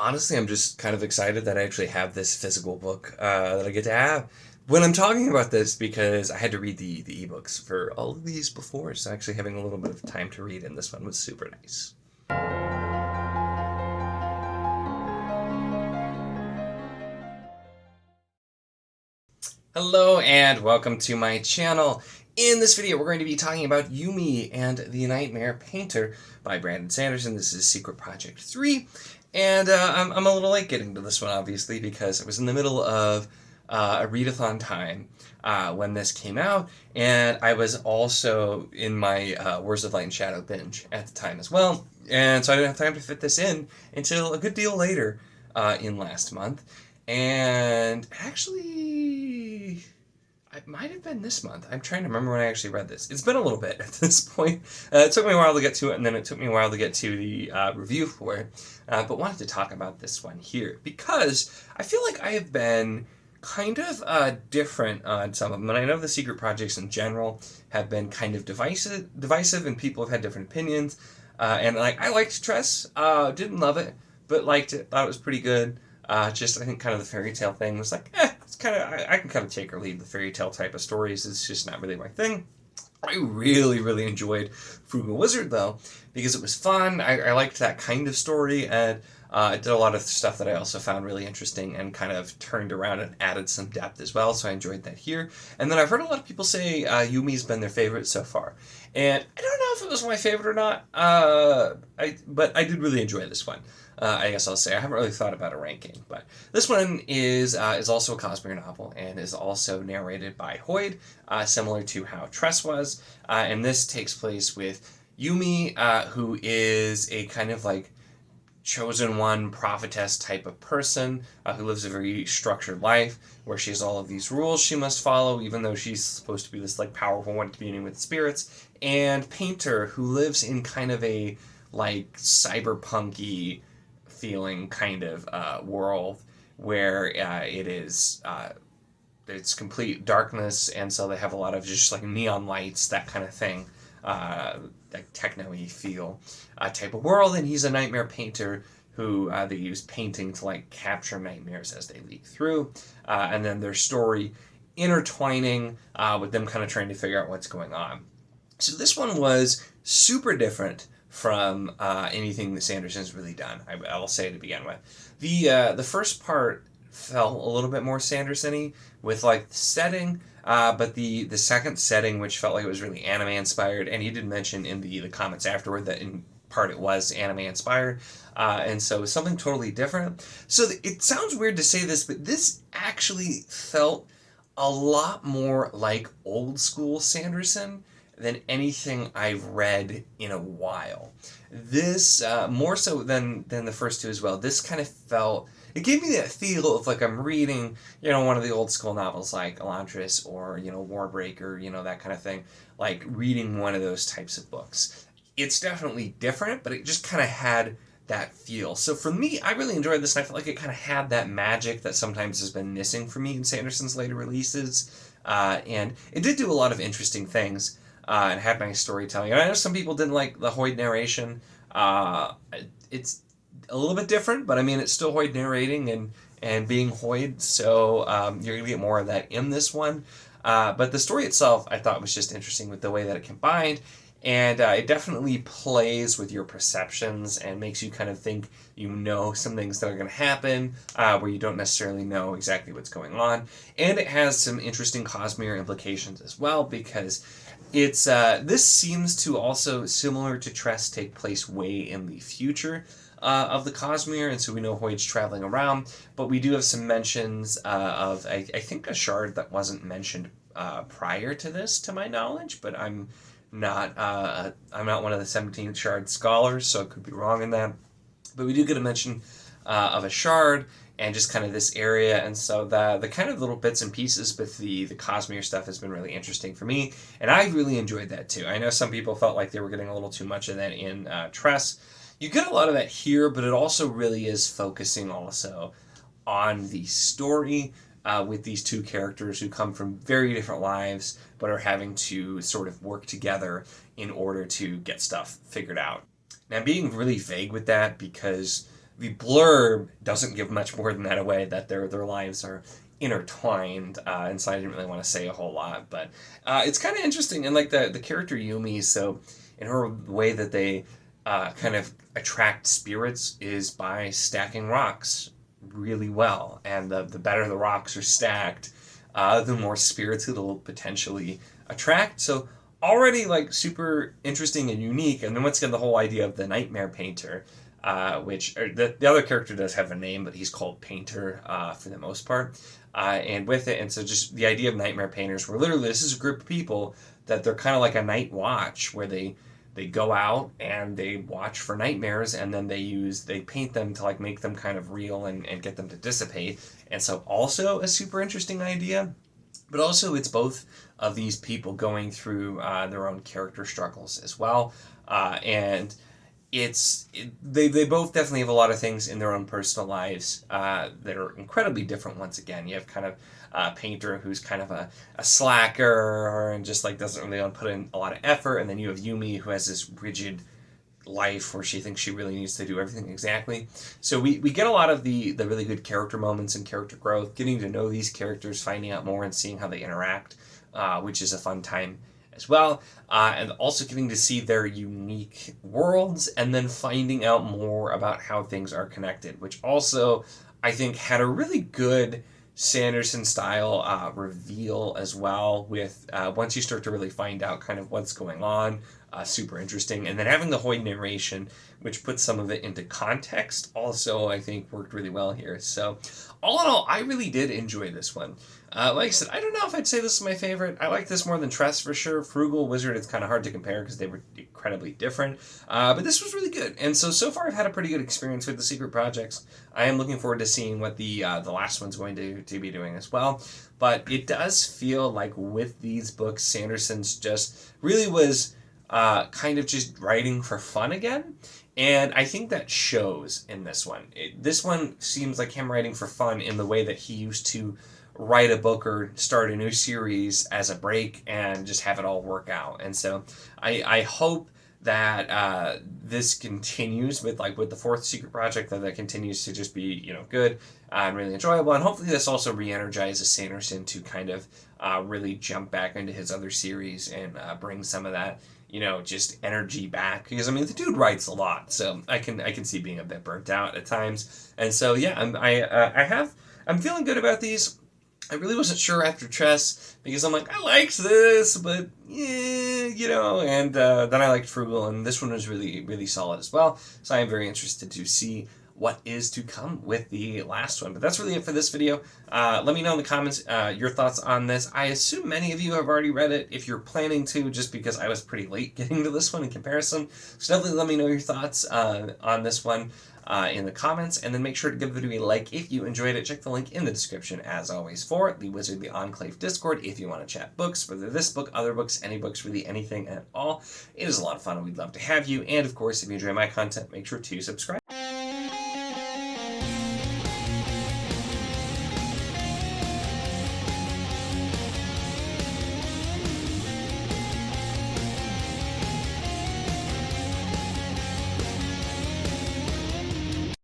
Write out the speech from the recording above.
Honestly, I'm just kind of excited that I actually have this physical book that I get to have when I'm talking about this because I had to read the ebooks for all of these before, so actually having a little bit of time to read in this one was super nice. Hello and welcome to my channel. In this video, we're going to be talking about Yumi and the Nightmare Painter by Brandon Sanderson. This is Secret Project 3, and I'm a little late getting to this one, obviously, because it was in the middle of a readathon time when this came out, and I was also in my Wars of Light and Shadow binge at the time as well, and so I didn't have time to fit this in until a good deal later in last month. And actually, it might have been this month. I'm trying to remember when I actually read this. It's been a little bit at this point. It took me a while to get to it, and then it took me a while to get to the review for it. But wanted to talk about this one here because I feel like I have been kind of different on some of them. And I know the secret projects in general have been kind of divisive, and people have had different opinions. And like I liked Tress, didn't love it, but liked it. Thought it was pretty good. Just I think kind of the fairy tale thing was like, it's kind of I can kind of take or leave the fairy tale type of stories. It's just not really my thing. I really enjoyed Frugal Wizard though because it was fun. I liked that kind of story, and it did a lot of stuff that I also found really interesting and kind of turned around and added some depth as well. So I enjoyed that here. And then I've heard a lot of people say Yumi's been their favorite so far, and I don't know if it was my favorite or not. But I did really enjoy this one. I guess I'll say I haven't really thought about a ranking, but this one is also a Cosmere novel and is also narrated by Hoid, similar to how Tress was. And this takes place with Yumi, who is a kind of like chosen one prophetess type of person who lives a very structured life where she has all of these rules she must follow, even though she's supposed to be this like powerful one communing with spirits. And Painter, who lives in kind of a like cyberpunky feeling kind of world where it is it's complete darkness, and so they have a lot of just like neon lights, that kind of thing, like techno-y feel type of world. And he's a nightmare painter who they use painting to like capture nightmares as they leak through, and then their story intertwining with them kind of trying to figure out what's going on. So this one was super different from anything that Sanderson's really done, I'll say to begin with. The first part felt a little bit more Sanderson-y with like the setting, but the second setting, which felt like it was really anime inspired, and he did mention in the comments afterward that in part it was anime inspired, and so something totally different. So it sounds weird to say this, but this actually felt a lot more like old school Sanderson than anything I've read in a while. This, more so than the first two as well, this kind of felt, it gave me that feel of like I'm reading, one of the old school novels like Elantris or, Warbreaker, that kind of thing, like reading one of those types of books. It's definitely different, but it just kind of had that feel. So for me, I really enjoyed this, and I felt like it kind of had that magic that sometimes has been missing for me in Sanderson's later releases. And it did do a lot of interesting things. And had nice storytelling. And I know some people didn't like the Hoid narration. It's a little bit different, but I mean, it's still Hoid narrating and being Hoid, so you're going to get more of that in this one. But the story itself, I thought, was just interesting with the way that it combined, and it definitely plays with your perceptions and makes you kind of think some things that are going to happen where you don't necessarily know exactly what's going on. And it has some interesting Cosmere implications as well, because it's this seems to also, similar to Tress, take place way in the future of the Cosmere, and so we know Hoid's traveling around, but we do have some mentions of I think a shard that wasn't mentioned prior to this, to my knowledge, but I'm not one of the 17 shard scholars, so I could be wrong in that. But we do get a mention of a shard and just kind of this area, and so the kind of little bits and pieces with the Cosmere stuff has been really interesting for me, and I really enjoyed that too. I know some people felt like they were getting a little too much of that in Tress. You get a lot of that here, but it also really is focusing also on the story with these two characters who come from very different lives, but are having to sort of work together in order to get stuff figured out. Now, I'm being really vague with that because the blurb doesn't give much more than that away, that their lives are intertwined, and so I didn't really want to say a whole lot, but it's kind of interesting. And like the character Yumi, so in her way that they kind of attract spirits is by stacking rocks really well, and the better the rocks are stacked, the more spirits it'll potentially attract. So already like super interesting and unique. And then once again, the whole idea of the nightmare painter, which the other character does have a name, but he's called Painter for the most part. And with it, and so just the idea of nightmare painters, where literally this is a group of people that they're kind of like a night watch, where they go out and they watch for nightmares, and then they paint them to like make them kind of real and get them to dissipate. And so also a super interesting idea, but also it's both of these people going through their own character struggles as well. And they both definitely have a lot of things in their own personal lives that are incredibly different. Once again, you have kind of Painter, who's kind of a slacker and just like doesn't really want to put in a lot of effort, and then you have Yumi, who has this rigid life where she thinks she really needs to do everything exactly. So we get a lot of the really good character moments and character growth, getting to know these characters, finding out more and seeing how they interact, which is a fun time as well, and also getting to see their unique worlds, and then finding out more about how things are connected, which also I think had a really good Sanderson style reveal as well, with once you start to really find out kind of what's going on, super interesting. And then having the Hoyd narration, which puts some of it into context, also I think worked really well here. So all in all, I really did enjoy this one. Like I said, I don't know if I'd say this is my favorite. I like this more than Tress for sure. Frugal, Wizard, it's kind of hard to compare because they were incredibly different. But this was really good. And so far I've had a pretty good experience with the Secret Projects. I am looking forward to seeing what the last one's going to be doing as well. But it does feel like with these books, Sanderson's just really was kind of just writing for fun again. And I think that shows in this one. This one seems like him writing for fun in the way that he used to write a book or start a new series as a break and just have it all work out. And so I hope that this continues with the fourth Secret Project, that continues to just be good and really enjoyable. And hopefully this also re-energizes Sanderson to kind of really jump back into his other series and bring some of that just energy back, because I mean the dude writes a lot, so I can see being a bit burnt out at times. And so yeah, I'm feeling good about these. I really wasn't sure after Tress, because I'm like, I liked this, but yeah, and then I liked Frugal, and this one was really, really solid as well. So I am very interested to see what is to come with the last one. But that's really it for this video. Let me know in the comments your thoughts on this. I assume many of you have already read it, if you're planning to, just because I was pretty late getting to this one in comparison. So definitely let me know your thoughts on this one in the comments, and then make sure to give the video a like if you enjoyed it. Check the link in the description, as always, for the Wizard the Enclave Discord if you want to chat books, whether this book, other books, any books, really anything at all. It is a lot of fun, and we'd love to have you. And of course, if you enjoy my content, make sure to subscribe.